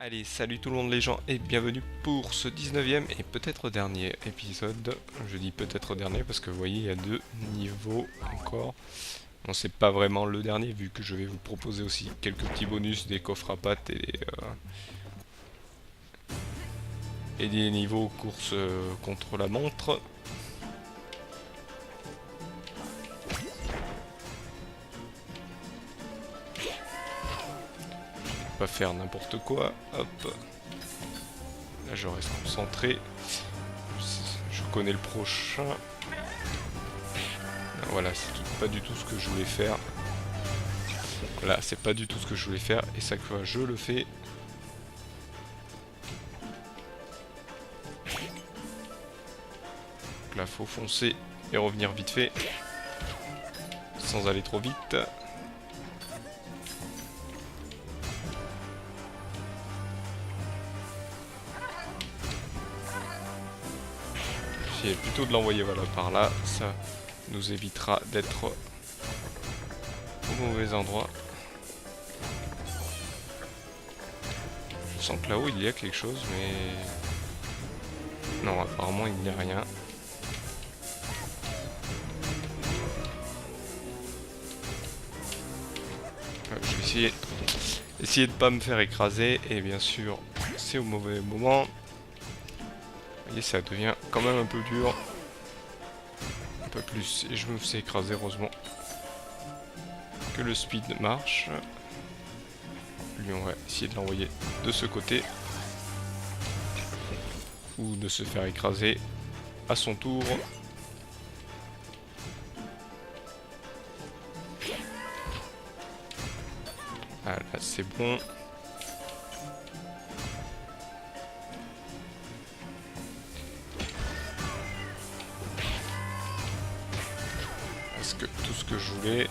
Allez, salut tout le monde les gens et bienvenue pour ce 19e et peut-être dernier épisode. Je dis peut-être dernier parce que vous voyez il y a deux niveaux encore. Bon, c'est pas vraiment le dernier vu que je vais vous proposer aussi quelques petits bonus, des coffres à pattes et des niveaux course contre la montre. Pas faire n'importe quoi, hop. Là je reste concentré. Je connais le prochain. Voilà, c'est pas du tout ce que je voulais faire. Voilà, c'est pas du tout ce que je voulais faire et chaque fois je le fais. Donc là faut foncer et revenir vite fait. Sans aller trop vite. J'essaie plutôt de l'envoyer voilà, par là, ça nous évitera d'être au mauvais endroit. Je sens que là-haut il y a quelque chose, mais... Non, apparemment il n'y a rien. Je vais essayer de pas me faire écraser, et bien sûr, c'est au mauvais moment. Vous voyez, ça devient quand même un peu dur. Un peu plus, et je me fais écraser, heureusement que le speed marche. Lui, on va essayer de l'envoyer de ce côté. Ou de se faire écraser à son tour. Ah là, c'est bon. Parce que tout ce que je voulais...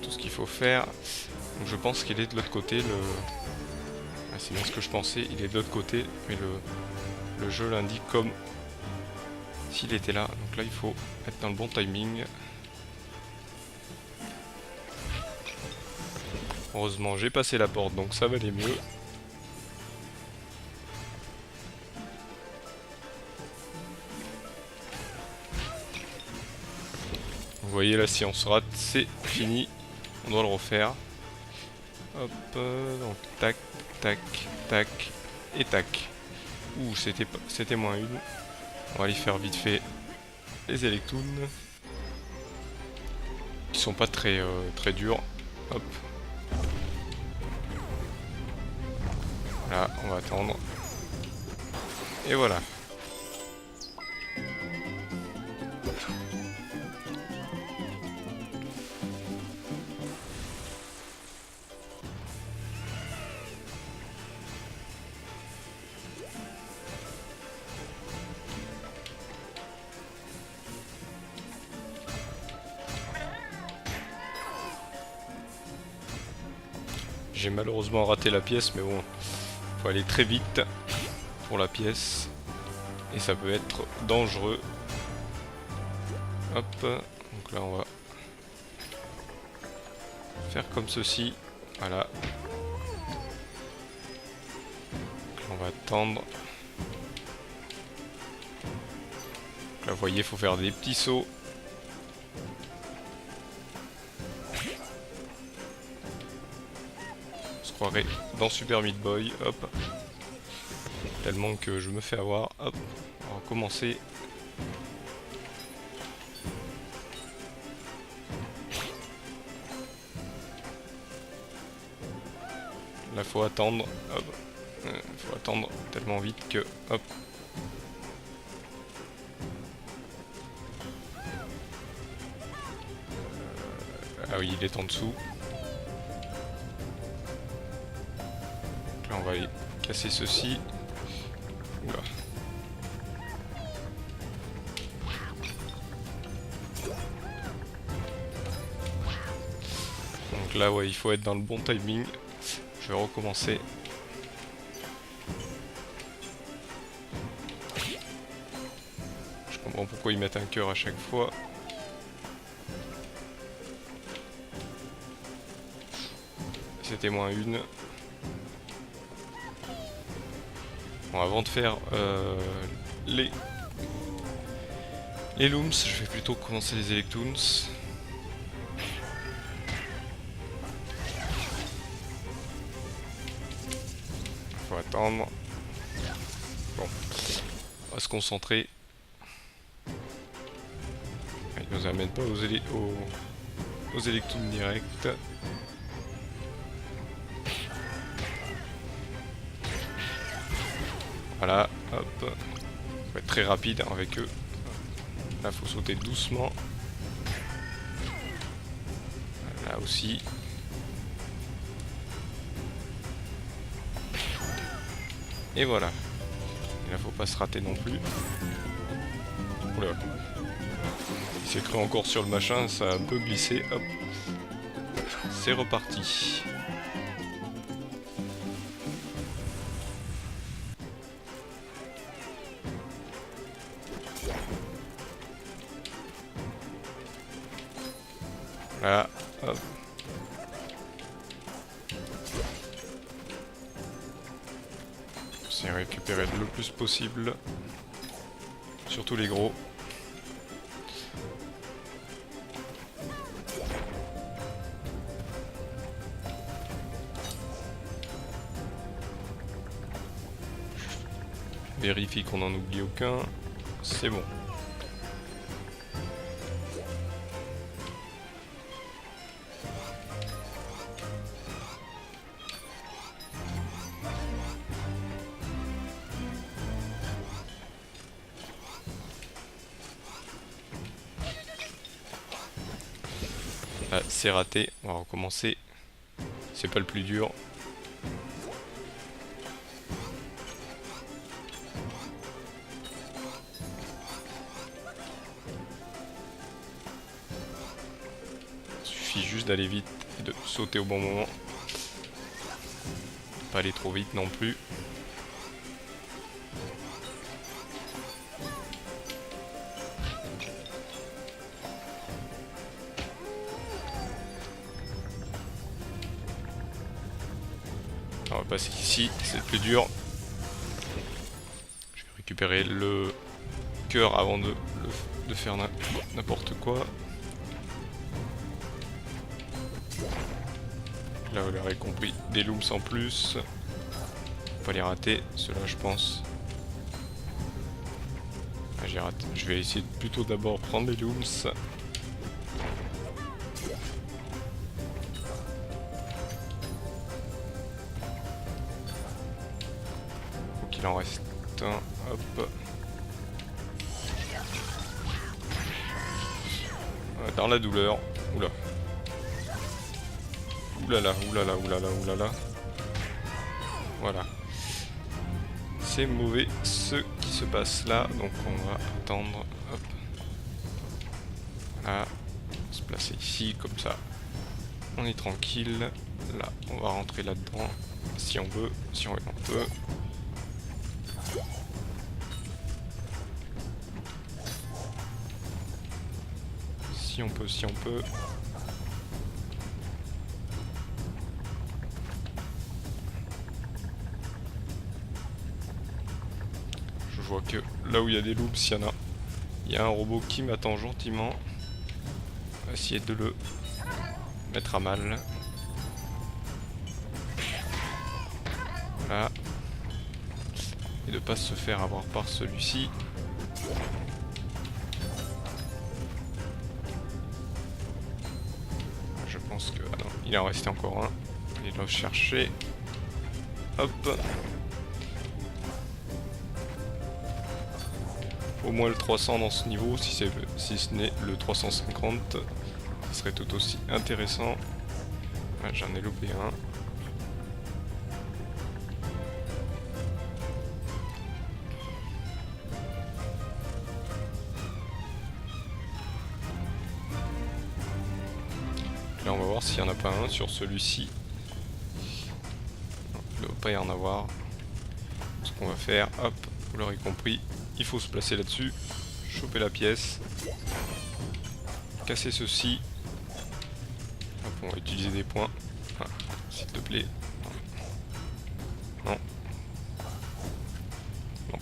Tout ce qu'il faut faire. Donc je pense qu'il est de l'autre côté. Ah, c'est bien ce que je pensais. Il est de l'autre côté. Mais le jeu l'indique comme s'il était là. Donc là, il faut être dans le bon timing. Heureusement, j'ai passé la porte, donc ça va aller mieux. Vous voyez là, si on se rate, c'est fini. On doit le refaire. Hop, donc tac, tac, tac et tac. Ouh, c'était moins une. On va aller faire vite fait les Electoons. Qui sont pas très, très durs. Hop. Là, on va attendre. Et voilà. J'ai malheureusement raté la pièce, mais bon, faut aller très vite pour la pièce. Et ça peut être dangereux. Hop, donc là on va faire comme ceci. Voilà. Donc là, on va attendre. Donc là vous voyez, il faut faire des petits sauts. On se croirait dans Super Meat Boy. Hop. Tellement que je me fais avoir. Hop, on va recommencer. Là faut attendre. Hop. Faut attendre tellement vite que... Hop. Ah oui, il est en dessous. Donc là on va aller casser ceci. Oula. Donc là, ouais, il faut être dans le bon timing. Je vais recommencer. Je comprends pourquoi ils mettent un cœur à chaque fois. C'était moins une. Bon, avant de faire les looms, je vais plutôt commencer les Electoons. Faut attendre. Bon, on va se concentrer. Il nous amène pas aux Electoons direct. Voilà, hop. Faut être très rapide avec eux. Là, faut sauter doucement. Là aussi. Et voilà. Et là, faut pas se rater non plus. Oula. Il s'est cru encore sur le machin, ça a un peu glissé. Hop. C'est reparti. Voilà, hop. C'est récupérer le plus possible. Surtout les gros. Vérifie qu'on n'en oublie aucun. C'est bon. Ah, c'est raté, on va recommencer. C'est pas le plus dur. Il suffit juste d'aller vite et de sauter au bon moment. Pas aller trop vite non plus. On va passer ici, c'est le plus dur. Je vais récupérer le cœur avant de faire n'importe quoi. Là vous l'aurez compris, des looms en plus. Faut pas les rater, ceux-là je pense. Ah, j'ai raté. Je vais essayer plutôt d'abord prendre les looms. Il en reste un, hop. Dans la douleur. Oula. Oulala, oulala, oulala, oulala. Voilà. C'est mauvais ce qui se passe là, donc on va attendre. Hop. Voilà. On va se placer ici, comme ça. On est tranquille. Là, on va rentrer là-dedans. Si on veut, si on peut. Si on peut, si on peut. Je vois que là où il y a des loops, il y a un robot qui m'attend gentiment. On va essayer de le mettre à mal. Voilà. Et de pas se faire avoir par celui-ci. Je pense que... Ah non, il en restait encore un. Il doit chercher. Hop. Au moins le 300 dans ce niveau, si ce n'est le 350. Ce serait tout aussi intéressant. Ah, j'en ai loupé un. Là là on va voir s'il n'y en a pas un sur celui-ci. Il ne doit pas y en avoir. Ce qu'on va faire, hop, vous l'aurez compris, il faut se placer là-dessus, choper la pièce, casser ceci. Hop, on va utiliser des points. Ah, s'il te plaît. Non. Non.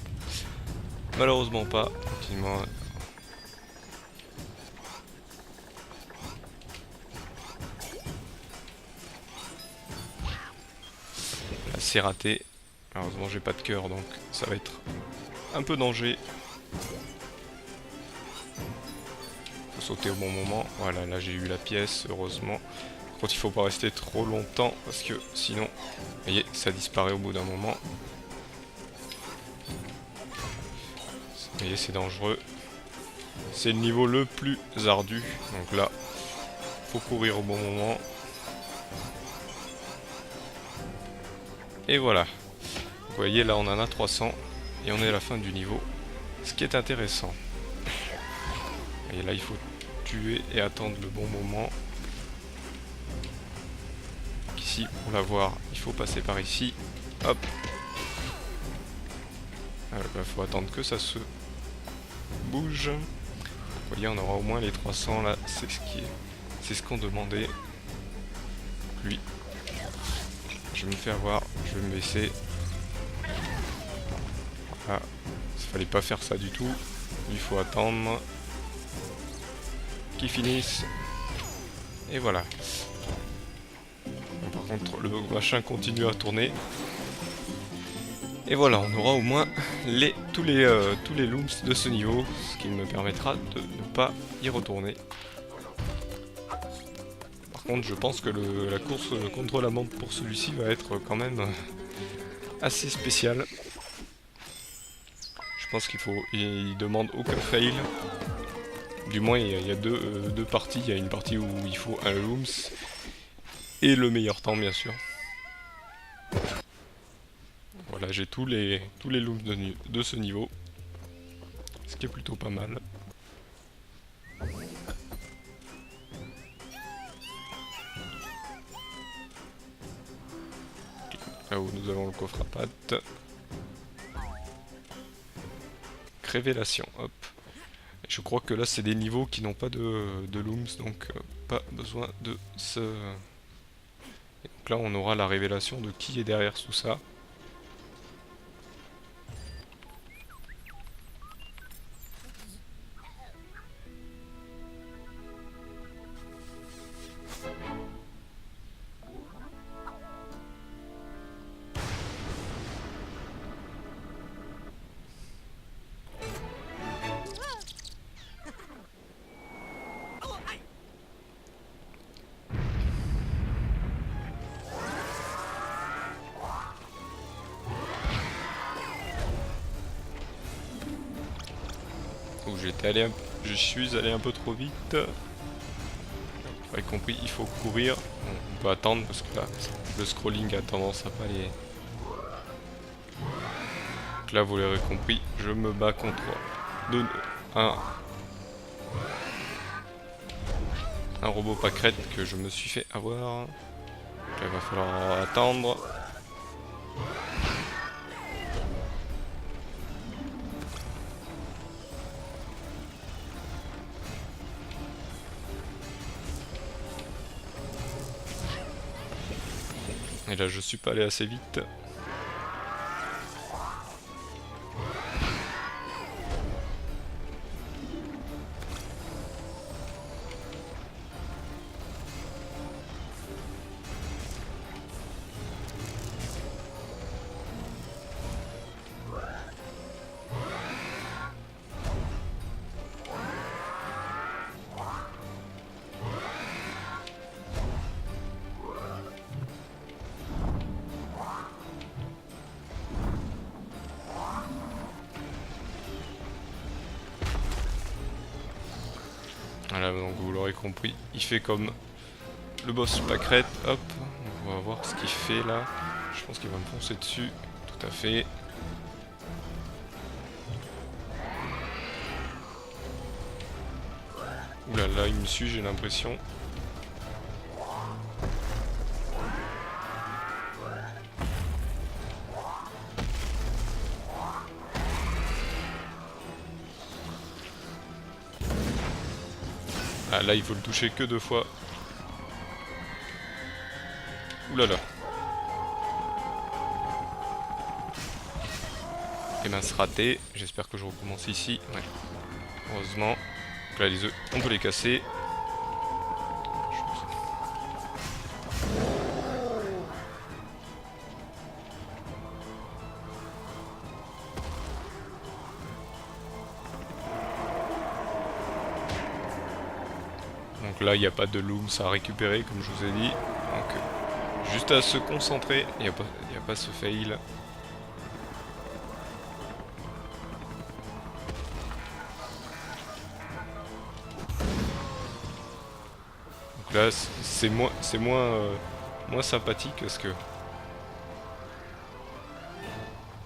Malheureusement pas. Continuellement. Là c'est raté. Malheureusement j'ai pas de cœur donc ça va être un peu danger. Faut sauter au bon moment. Voilà, là j'ai eu la pièce, heureusement. Par contre il faut pas rester trop longtemps parce que sinon, vous voyez, ça disparaît au bout d'un moment. Vous voyez, c'est dangereux. C'est le niveau le plus ardu. Donc là, faut courir au bon moment. Et voilà. Vous voyez, là on en a 300 et on est à la fin du niveau. Ce qui est intéressant. Et là il faut tuer et attendre le bon moment. Ici, pour l'avoir, il faut passer par ici. Hop. Il faut attendre que ça se bouge. Vous voyez, on aura au moins les 300 là. C'est ce qu'on demandait. Lui. Je me fais avoir. Je vais me baisser. Voilà. Il fallait pas faire ça du tout. Il faut attendre qu'ils finissent. Et voilà. Par contre, le machin continue à tourner. Et voilà, on aura au moins tous les looms de ce niveau, ce qui me permettra de ne pas y retourner. Par contre, je pense que la course contre la montre pour celui-ci va être quand même assez spéciale. Je pense il demande aucun fail. Du moins, il y a deux parties. Il y a une partie où il faut un looms et le meilleur temps, bien sûr. Voilà, j'ai tous les looms de ce niveau, ce qui est plutôt pas mal. Là où nous avons le coffre à pattes. Révélation, hop. Et je crois que là c'est des niveaux qui n'ont pas de looms, donc pas besoin de ce... Et donc là on aura la révélation de qui est derrière tout ça. Je suis allé un peu trop vite. Vous avez compris, il faut courir. Bon, on peut attendre parce que là, le scrolling a tendance à pas aller. Donc là, vous l'aurez compris, je me bats contre un robot pâquerette que je me suis fait avoir. Donc là, il va falloir attendre. Et là je suis pas allé assez vite. Voilà, donc vous l'aurez compris, il fait comme le boss pâquerette, hop, on va voir ce qu'il fait là. Je pense qu'il va me foncer dessus, tout à fait. Oulala, il me suit, j'ai l'impression. là il faut le toucher que 2 fois. Ouh là là. Et mince raté. J'espère que je recommence ici. Ouais. Heureusement. Donc là les œufs, on peut les casser. Donc là il n'y a pas de looms à récupérer comme je vous ai dit. Donc juste à se concentrer, il n'y a pas ce fail. Donc là c'est moins sympathique parce que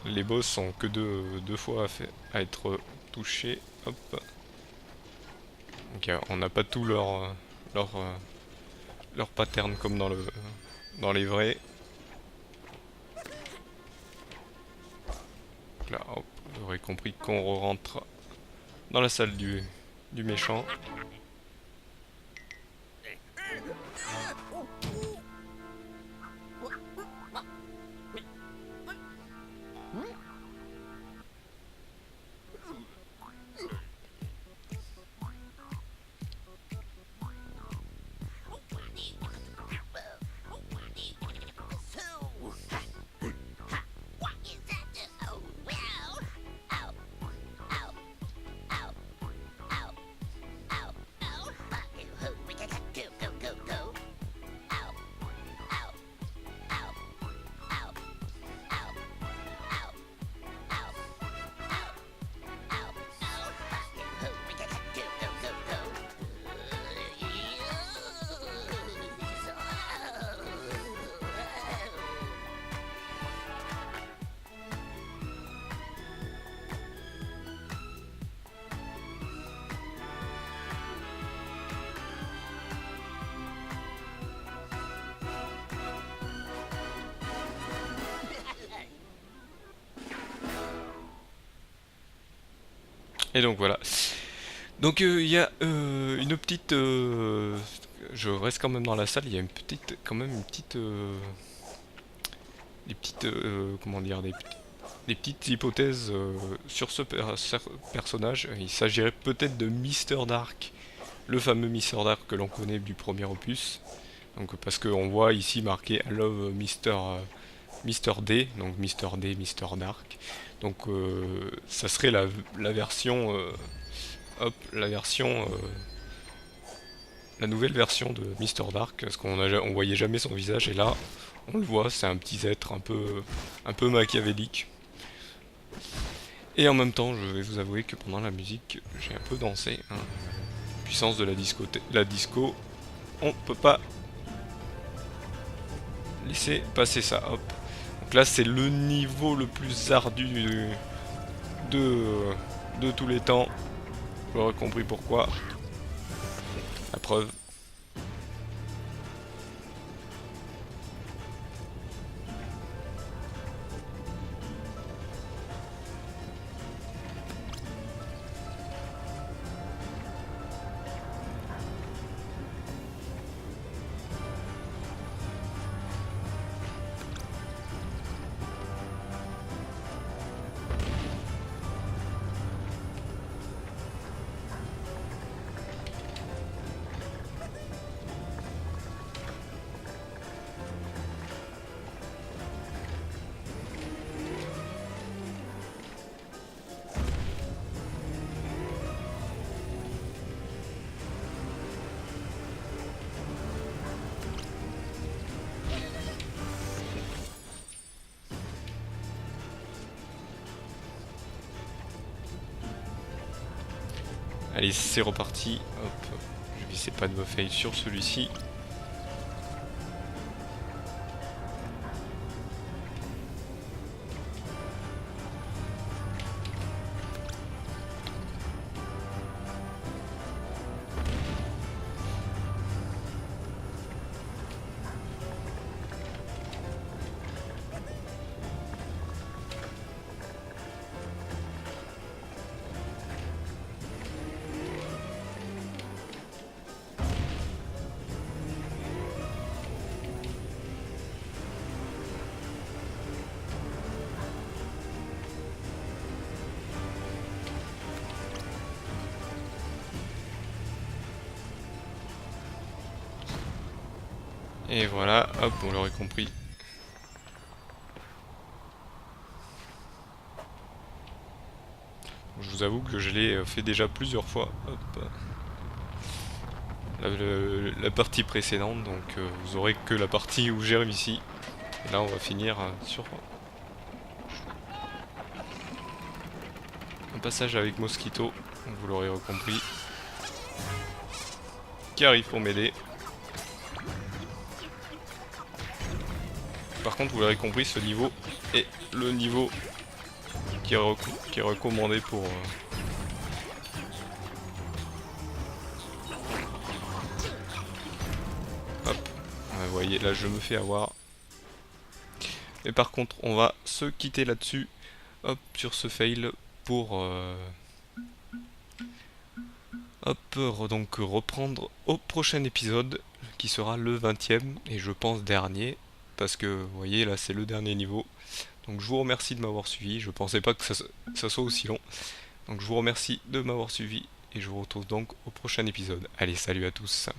les boss sont que deux fois à être touchés. Hop. Donc on n'a pas tout leur pattern comme dans les vrais. Donc là, hop, vous aurez compris qu'on rentre dans la salle du méchant. Et donc voilà. Donc il y a une petite... je reste quand même dans la salle, il y a quand même une petite... des petites... comment dire, des petites hypothèses sur ce personnage. Il s'agirait peut-être de Mr. Dark, le fameux Mr. Dark que l'on connaît du premier opus. Donc parce qu'on voit ici marqué I love Mr. D, donc Mr. D, Mr. Dark. Donc ça serait la version... hop, la nouvelle version de Mr. Dark, parce on voyait jamais son visage, et là, on le voit, c'est un petit être un peu machiavélique. Et en même temps, je vais vous avouer que pendant la musique, j'ai un peu dansé. Hein. Puissance de la disco, on peut pas laisser passer ça. Hop. Donc là, c'est le niveau le plus ardu de tous les temps. Vous aurez compris pourquoi. La preuve. Allez, c'est reparti. Hop. Je vais essayer pas de me fail sur celui-ci. Et voilà, hop, on l'aurait compris. Je vous avoue que je l'ai fait déjà plusieurs fois. Hop. La partie précédente, donc vous aurez que la partie où j'ai réussi. Et là on va finir sur un passage avec Mosquito, vous l'aurez compris, qui arrive pour m'aider. Par contre vous l'aurez compris, ce niveau est le niveau qui est recommandé pour... Hop, vous voyez là je me fais avoir. Mais par contre on va se quitter là-dessus, hop, sur ce fail pour... donc reprendre au prochain épisode qui sera le 20e et je pense dernier parce que vous voyez là c'est le dernier niveau. Donc je vous remercie de m'avoir suivi, je pensais pas que ça soit aussi long. Donc je vous remercie de m'avoir suivi et je vous retrouve donc au prochain épisode. Allez, salut à tous.